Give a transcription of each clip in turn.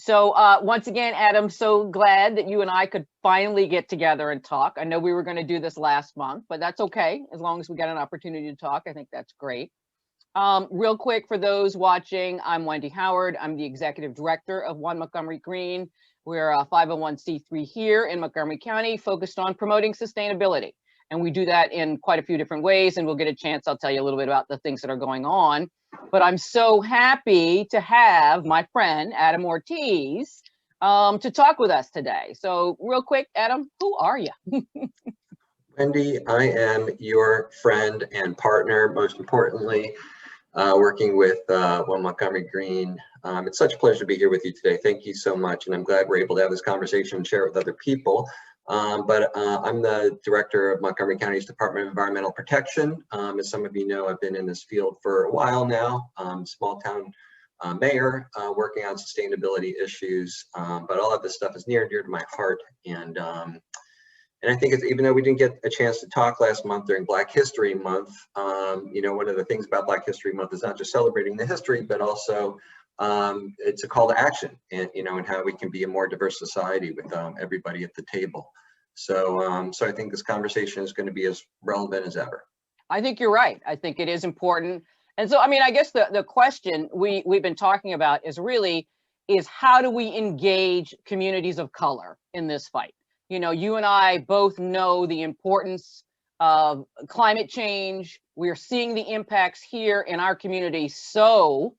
Once again, Adam, so glad that you and I could finally get together and talk. I know we were going to do this last month, but that's okay. As long as we got an opportunity to talk, I think that's great. Real quick, for those watching, I'm Wendy Howard. I'm the executive director of One Montgomery Green. We're a 501c3 here in Montgomery County, focused on promoting sustainability. And we do that in quite a few different ways, and we'll get a chance. I'll tell you a little bit about the things that are going on. But I'm so happy to have my friend, Adam Ortiz, to talk with us today. So real quick, Adam, who are you? Wendy, I am your friend and partner, most importantly, working with One Montgomery Green. It's such a pleasure to be here with you today. Thank you so much. And I'm glad we're able to have this conversation and share it with other people. I'm the director of Montgomery County's Department of Environmental Protection. As some of you know, I've been in this field for a while now. Small town mayor, working on sustainability issues, but all of this stuff is near and dear to my heart. And I think it's, even though we didn't get a chance to talk last month during Black History Month, one of the things about Black History Month is not just celebrating the history, but also it's a call to action, and and how we can be a more diverse society with everybody at the table. So I think this conversation is going to be as relevant as ever. I think you're right. I think it is important. And so, I mean, I guess the question we've been talking about is how do we engage communities of color in this fight? You and I both know the importance of climate change. We're seeing the impacts here in our community. So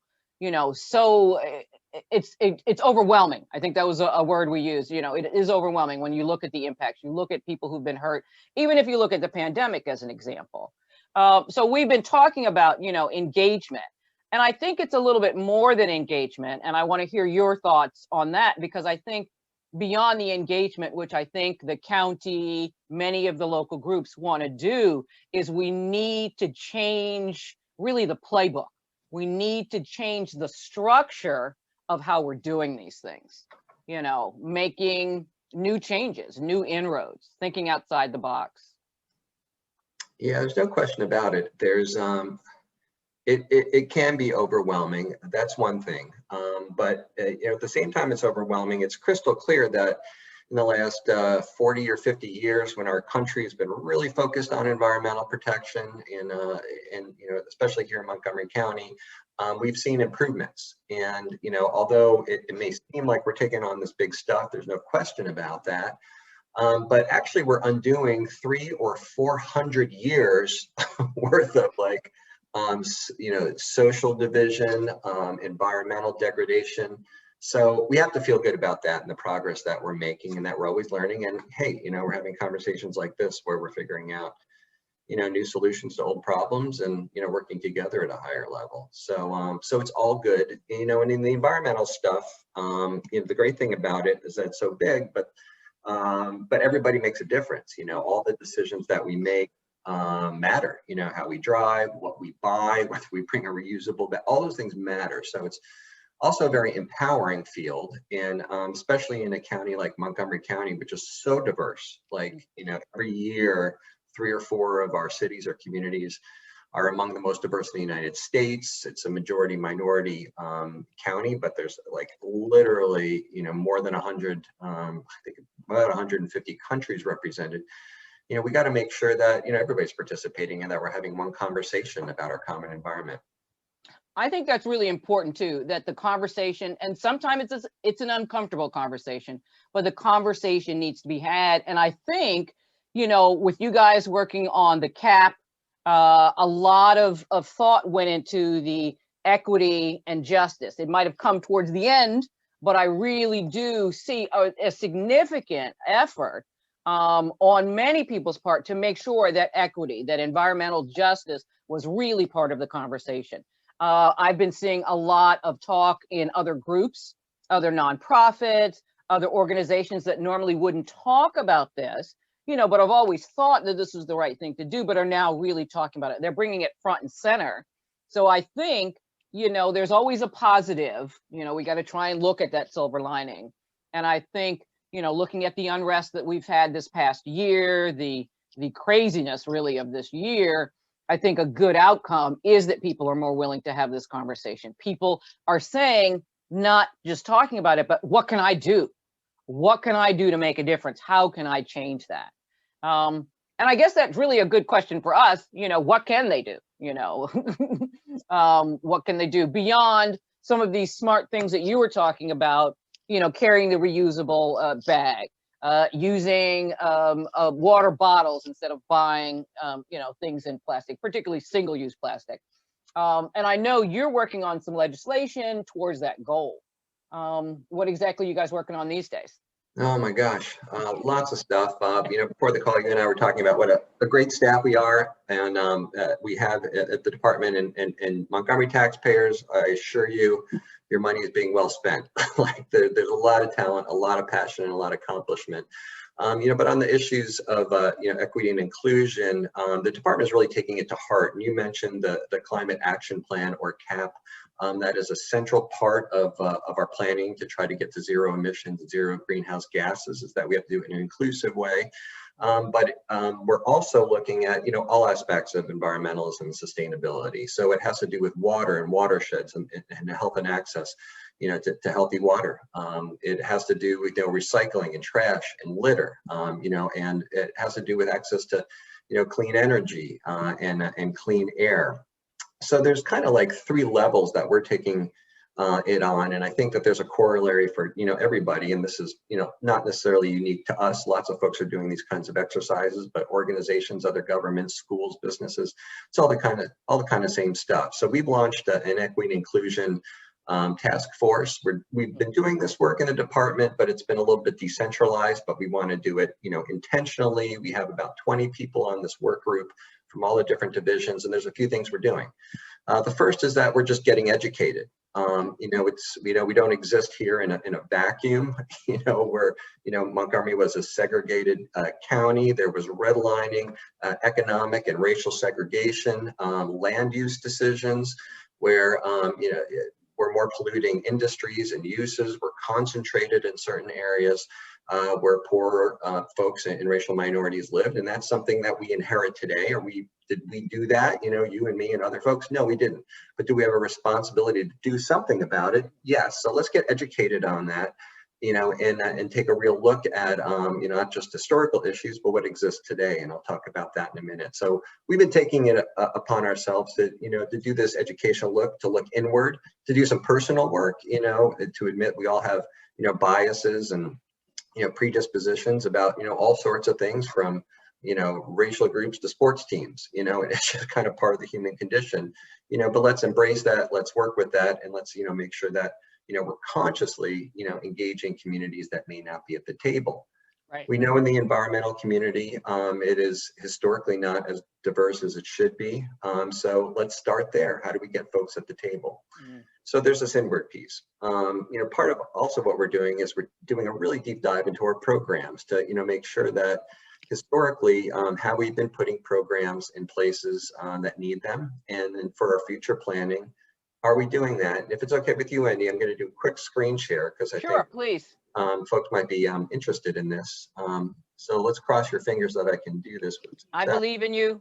it's overwhelming. I think that was a word we used. It is overwhelming when you look at the impacts. You look at people who've been hurt, even if you look at the pandemic as an example. So we've been talking about, engagement. And I think it's a little bit more than engagement. And I want to hear your thoughts on that, because I think beyond the engagement, which I think the county, many of the local groups want to do, is we need to change really the playbook. We need to change the structure of how we're doing these things, making new changes, new inroads, thinking outside the box. Yeah, there's no question about it. There's it can be overwhelming. That's one thing. But at the same time it's overwhelming, it's crystal clear that in the last 40 or 50 years, when our country has been really focused on environmental protection, and especially here in Montgomery County, we've seen improvements. And although it may seem like we're taking on this big stuff, there's no question about that. But actually, we're undoing 300 or 400 years worth of social division, environmental degradation. So we have to feel good about that and the progress that we're making, and that we're always learning. And hey, we're having conversations like this where we're figuring out, new solutions to old problems, and working together at a higher level. So it's all good, and in the environmental stuff, the great thing about it is that it's so big, but everybody makes a difference. All the decisions that we make matter. How we drive, what we buy, whether we bring a reusable bag, all those things matter. So it's also a very empowering field, and especially in a county like Montgomery County, which is so diverse. Every year, 3 or 4 of our cities or communities are among the most diverse in the United States. It's a majority minority county, but there's literally more than 100, I think about 150 countries represented. We got to make sure that everybody's participating and that we're having one conversation about our common environment. I think that's really important too, that the conversation, and sometimes it's an uncomfortable conversation, but the conversation needs to be had. And I think, with you guys working on the CAP, a lot of thought went into the equity and justice. It might have come towards the end, but I really do see a significant effort on many people's part to make sure that equity, that environmental justice was really part of the conversation. I've been seeing a lot of talk in other groups, other nonprofits, other organizations that normally wouldn't talk about this, but I've always thought that this was the right thing to do, but are now really talking about it. They're bringing it front and center. So I think, there's always a positive. We got to try and look at that silver lining. And I think, looking at the unrest that we've had this past year, the craziness really of this year, I think a good outcome is that people are more willing to have this conversation. People are saying, not just talking about it, but what can I do? What can I do to make a difference? How can I change that? And I guess that's really a good question for us. What can they do? What can they do beyond some of these smart things that you were talking about? Carrying the reusable bag, using water bottles instead of buying, things in plastic, particularly single-use plastic. And I know you're working on some legislation towards that goal. What exactly are you guys working on these days? Oh my gosh, lots of stuff. Before the call, you and I were talking about what a great staff we are, and we have at the department, and Montgomery taxpayers, I assure you, your money is being well spent. Like there's a lot of talent, a lot of passion, and a lot of accomplishment. But on the issues of equity and inclusion, the department is really taking it to heart. And you mentioned the Climate Action Plan, or CAP. That is a central part of our planning to try to get to zero emissions, zero greenhouse gases, is that we have to do it in an inclusive way. But we're also looking at, all aspects of environmentalism and sustainability. So it has to do with water and watersheds and health and access, to healthy water. It has to do with, recycling and trash and litter, and it has to do with access to, clean energy and clean air. So there's kind of like 3 levels that we're taking it on, and I think that there's a corollary for everybody, and this is not necessarily unique to us. Lots of folks are doing these kinds of exercises, but organizations, other governments, schools, businesses, it's all the kind of same stuff. So we've launched an equity and inclusion task force. We've been doing this work in the department, but it's been a little bit decentralized, but we want to do it intentionally. We have about 20 people on this work group from all the different divisions, and there's a few things we're doing. The first is that we're just getting educated. We don't exist here in a vacuum. Where Montgomery was a segregated county. There was redlining, economic and racial segregation, land use decisions, where we're more polluting industries and uses. We're concentrated in certain areas where poorer folks and racial minorities lived, and that's something that we inherit today. Did we do that? You and me and other folks? No, we didn't. But do we have a responsibility to do something about it? Yes. So let's get educated on that, and take a real look at, not just historical issues, but what exists today. And I'll talk about that in a minute. So we've been taking it upon ourselves to do this educational look, to look inward, to do some personal work, to admit we all have, biases and, predispositions about, all sorts of things, from, racial groups to sports teams, and it's just kind of part of the human condition, but let's embrace that, let's work with that, and let's, make sure that, we're consciously, engaging communities that may not be at the table. Right. We know in the environmental community, it is historically not as diverse as it should be. So let's start there. How do we get folks at the table? So there's this inward piece. Part of also what we're doing is we're doing a really deep dive into our programs to, make sure that historically, how we've been putting programs in places that need them, and then for our future planning, are we doing that? And if it's okay with you, Wendy, I'm going to do a quick screen share, because I think please. Folks might be interested in this. So let's cross your fingers that I can do this. I believe in you.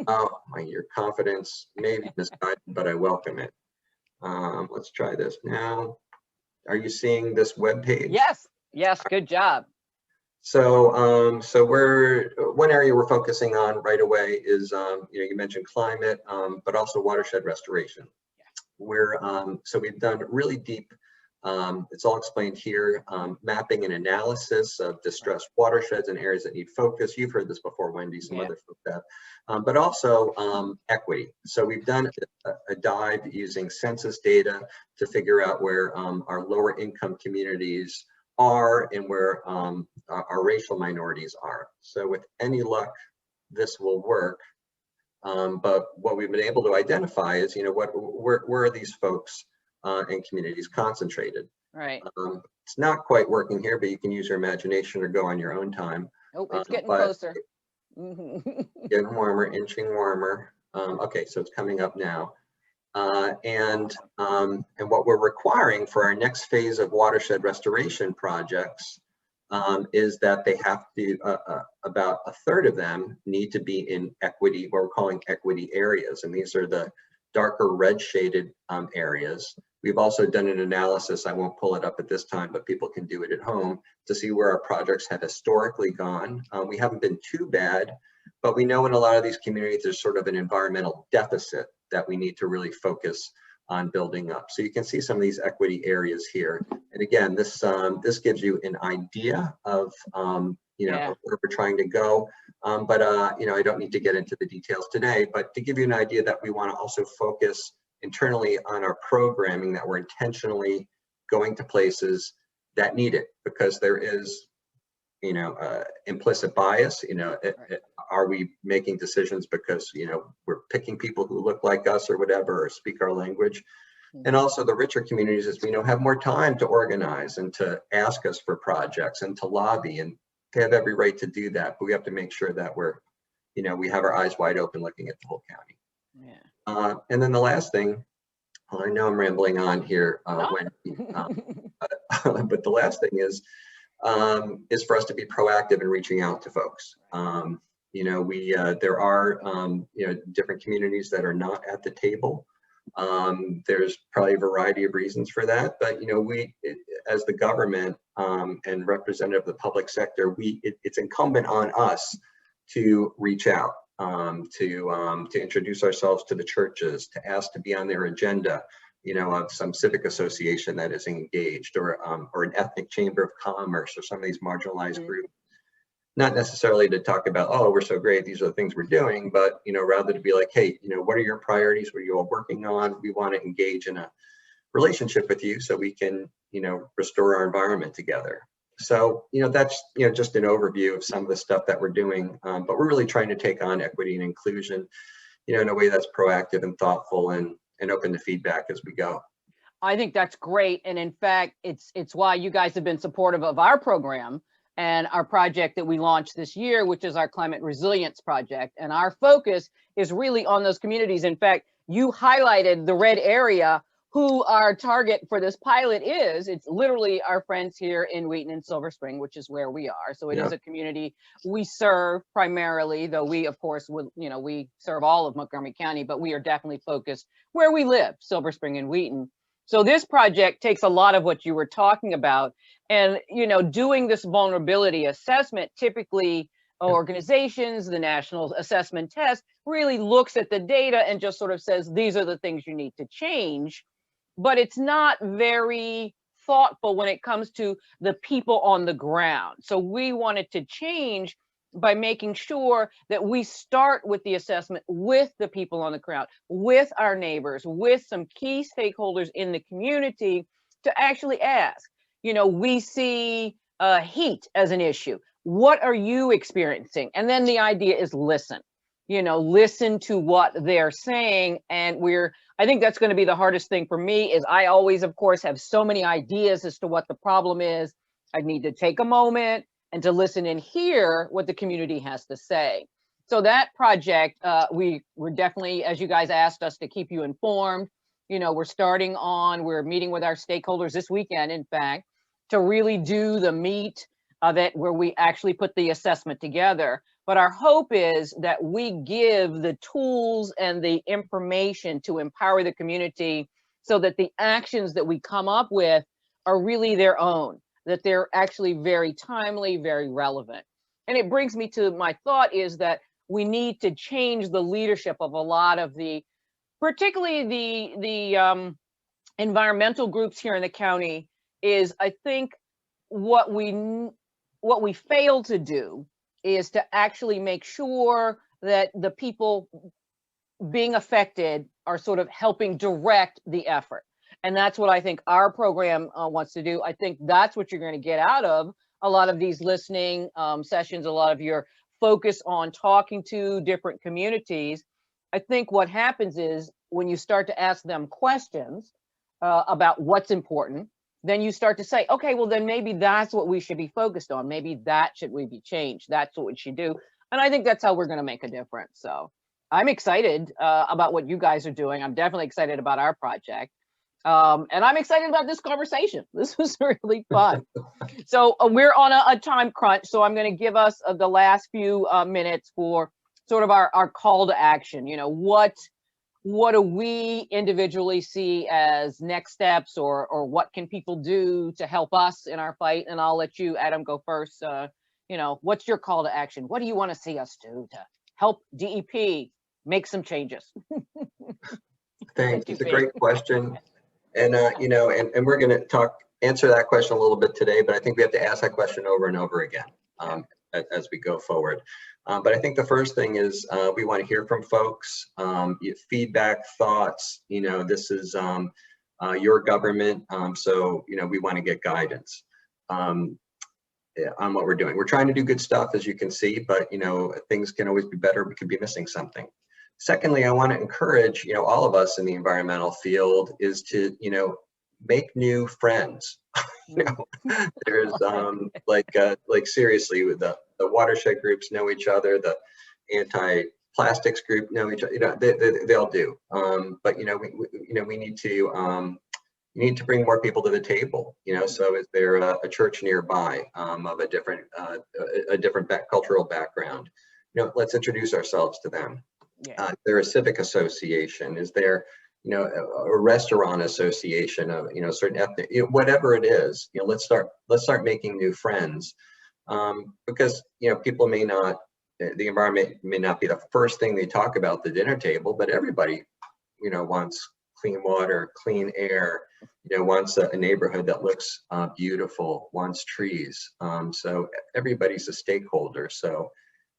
Oh, your confidence may be misguided, but I welcome it. Let's try this now. Are you seeing this web page? Yes, good job. So, one area we're focusing on right away is, you mentioned climate, but also watershed restoration. So we've done really deep, it's all explained here, mapping and analysis of distressed watersheds and areas that need focus. You've heard this before, Wendy, some other folks have, but also equity. So we've done a dive using census data to figure out where our lower income communities are and where our racial minorities are. So with any luck, this will work. But what we've been able to identify is, where are these folks and communities concentrated? Right. It's not quite working here, but you can use your imagination or go on your own time. Oh, it's getting closer. Getting warmer, inching warmer. Okay, so it's coming up now. And what we're requiring for our next phase of watershed restoration projects is that they have to, about a third of them need to be in equity, what we're calling equity areas. And these are the darker red shaded areas. We've also done an analysis, I won't pull it up at this time, but people can do it at home to see where our projects have historically gone. We haven't been too bad, but we know in a lot of these communities, there's sort of an environmental deficit that we need to really focus on building up. So you can see some of these equity areas here. And again, this gives you an idea of, of where we're trying to go. But I don't need to get into the details today, but to give you an idea that we want to also focus internally on our programming, that we're intentionally going to places that need it, because there is, implicit bias. Are we making decisions because, we're picking people who look like us or whatever, or speak our language? And also the richer communities, as we know, have more time to organize and to ask us for projects and to lobby, and they have every right to do that. But we have to make sure that we're, we have our eyes wide open looking at the whole county. Yeah. And then the last thing, well, I know I'm rambling on here, Wendy, but the last thing is for us to be proactive in reaching out to folks. There are different communities that are not at the table. There's probably a variety of reasons for that, but as the government and representative of the public sector, it's incumbent on us to reach out, to introduce ourselves to the churches, to ask to be on their agenda, of some civic association that is engaged, or an ethnic chamber of commerce, or some of these marginalized groups. Not necessarily to talk about, oh, we're so great, these are the things we're doing, but rather to be like, hey, what are your priorities? What are you all working on? We want to engage in a relationship with you so we can, restore our environment together. So, that's, just an overview of some of the stuff that we're doing, but we're really trying to take on equity and inclusion, in a way that's proactive and thoughtful and open to feedback as we go. I think that's great. And in fact, it's why you guys have been supportive of our program and our project that we launched this year, which is our climate resilience project. And our focus is really on those communities. In fact, you highlighted the red area, who our target for this pilot is. It's literally our friends here in Wheaton and Silver Spring, which is where we are. So it is a community we serve primarily, though we, of course, we serve all of Montgomery County, but we are definitely focused where we live, Silver Spring and Wheaton. So this project takes a lot of what you were talking about, and doing this vulnerability assessment, typically organizations, the National Assessment Test really looks at the data and just sort of says, these are the things you need to change, but it's not very thoughtful when it comes to the people on the ground. So we wanted to change by making sure that we start with the assessment with the people on the ground, with our neighbors, with some key stakeholders in the community to actually ask, we see heat as an issue. What are you experiencing? And then the idea is listen, listen to what they're saying. And I think that's going to be the hardest thing for me is I always, of course, have so many ideas as to what the problem is. I need to take a moment and to listen and hear what the community has to say. So that project, we're definitely, as you guys asked us to keep you informed, we're meeting with our stakeholders this weekend, in fact, to really do the meat of it where we actually put the assessment together. But our hope is that we give the tools and the information to empower the community so that the actions that we come up with are really their own, that they're actually very timely, very relevant. And it brings me to my thought is that we need to change the leadership of a lot of particularly the environmental groups here in the county. Is I think what we fail to do is to actually make sure that the people being affected are sort of helping direct the effort. And that's what I think our program wants to do. I think that's what you're going to get out of a lot of these listening sessions, a lot of your focus on talking to different communities. I think what happens is when you start to ask them questions about what's important, then you start to say, okay, well, then maybe that's what we should be focused on. Maybe that should we be changed. That's what we should do. And I think that's how we're going to make a difference. So I'm excited about what you guys are doing. I'm definitely excited about our project. And I'm excited about this conversation. This was really fun. So we're on a time crunch. So I'm going to give us the last few minutes for sort of our call to action. what do we individually see as next steps, or what can people do to help us in our fight? And I'll let you, Adam, go first. You know, what's your call to action? What do you want to see us do to help DEP make some changes? Thanks. It's a great question. And, you know, and we're going to answer that question a little bit today, but I think we have to ask that question over and over again as we go forward. But I think the first thing is we want to hear from folks, feedback, thoughts. You know, this is your government. So, you know, we want to get guidance on what we're doing. We're trying to do good stuff, as you can see, but, you know, things can always be better. We could be missing something. Secondly, I want to encourage, you know, all of us in the environmental field is to, you know, make new friends. You know, there's like seriously, with the watershed groups know each other, the anti-plastics group know each other. You know, they all do. But you know, we need to bring more people to the table. You know, so is there a church nearby of a different cultural background? You know, let's introduce ourselves to them. Yeah. Is there a civic association? Is there, you know, a restaurant association of, you know, certain ethnic, you know, whatever it is, you know, let's start making new friends, because, you know, people may not, the environment may not be the first thing they talk about at the dinner table, but everybody, you know, wants clean water, clean air, you know, wants a neighborhood that looks beautiful, wants trees. So everybody's a stakeholder. So,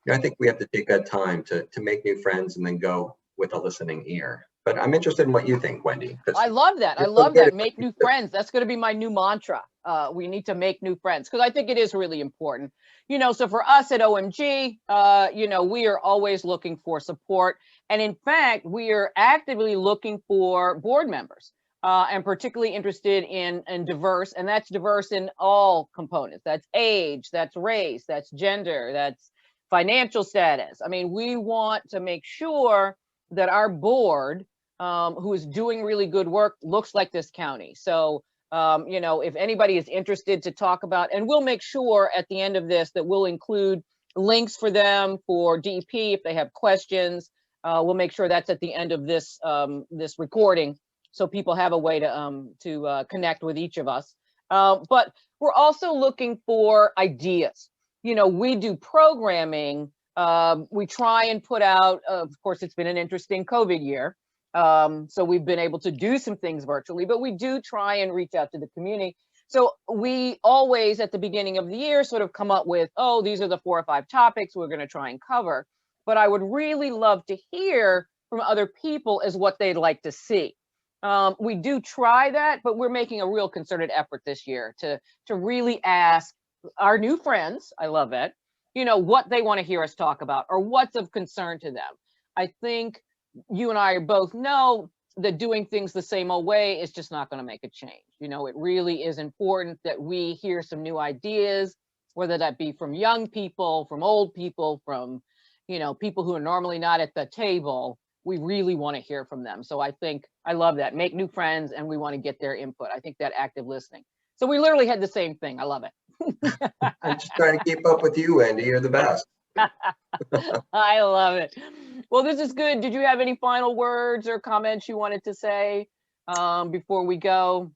you know, I think we have to take that time to make new friends and then go with a listening ear. But I'm interested in what you think, Wendy. I love that. I love that. Make new friends. That's going to be my new mantra. We need to make new friends, because I think it is really important. You know, so for us at OMG, you know, we are always looking for support. And in fact, we are actively looking for board members, and particularly interested in diverse, and that's diverse in all components. That's age, that's race, that's gender, that's financial status. I mean, we want to make sure that our board, who is doing really good work, looks like this county. So, you know, if anybody is interested to talk about, and we'll make sure at the end of this that we'll include links for them for DEP if they have questions. We'll make sure that's at the end of this this recording, so people have a way to connect with each of us. But we're also looking for ideas. You know, we do programming. We try and put out, of course, it's been an interesting COVID year. So we've been able to do some things virtually, but we do try and reach out to the community. So we always, at the beginning of the year, sort of come up with, oh, these are the 4 or 5 topics we're going to try and cover. But I would really love to hear from other people as what they'd like to see. We do try that, but we're making a real concerted effort this year to really ask our new friends, I love it, you know, what they want to hear us talk about or what's of concern to them. I think you and I both know that doing things the same old way is just not going to make a change. You know, it really is important that we hear some new ideas, whether that be from young people, from old people, from, you know, people who are normally not at the table. We really want to hear from them. So I think I love that. Make new friends, and we want to get their input. I think that active listening. So we literally had the same thing. I love it. I'm just trying to keep up with you, Wendy. You're the best. I love it. Well, this is good. Did you have any final words or comments you wanted to say before we go?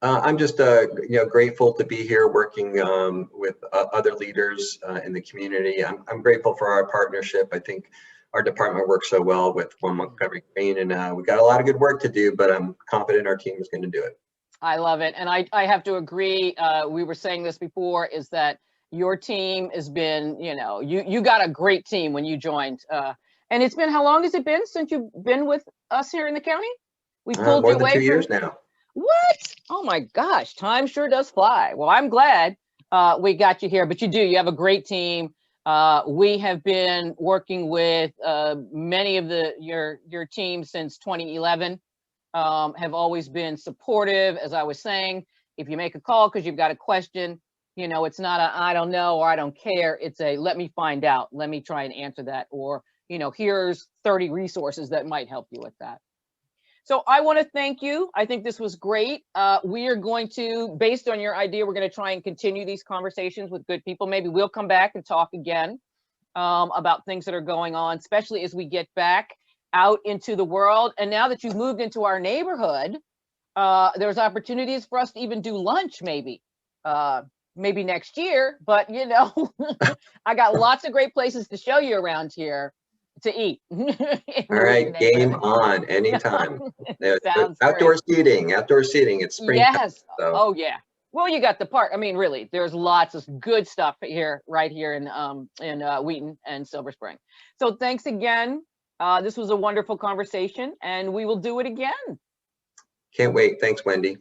I'm just you know, grateful to be here working with other leaders in the community. I'm grateful for our partnership. I think our department works so well with Montgomery, and we got a lot of good work to do, but I'm confident our team is going to do it. I love it. And I have to agree. We were saying this before, is that your team has been, you know, you got a great team when you joined. And it's been, how long has it been since you've been with us here in the county? We pulled you away more than 2 years now. What? Oh my gosh, time sure does fly. Well, I'm glad we got you here, but you have a great team. We have been working with many of your team since 2011. Have always been supportive. As I was saying, if you make a call because you've got a question, you know, it's not a I don't know or I don't care. It's a let me find out. Let me try and answer that. Or, you know, here's 30 resources that might help you with that. So I want to thank you. I think this was great. We are going to, based on your idea, we're going to try and continue these conversations with good people. Maybe we'll come back and talk again about things that are going on, especially as we get back out into the world. And now that you've moved into our neighborhood, there's opportunities for us to even do lunch maybe. Maybe next year, but you know, I got lots of great places to show you around here to eat. All right, game on anytime. Sounds Outdoor great. seating, It's springtime. Yes. So. Oh yeah. Well, you got the park. I mean, really, there's lots of good stuff here, right here in Wheaton and Silver Spring. So thanks again. This was a wonderful conversation, and we will do it again. Can't wait. Thanks, Wendy.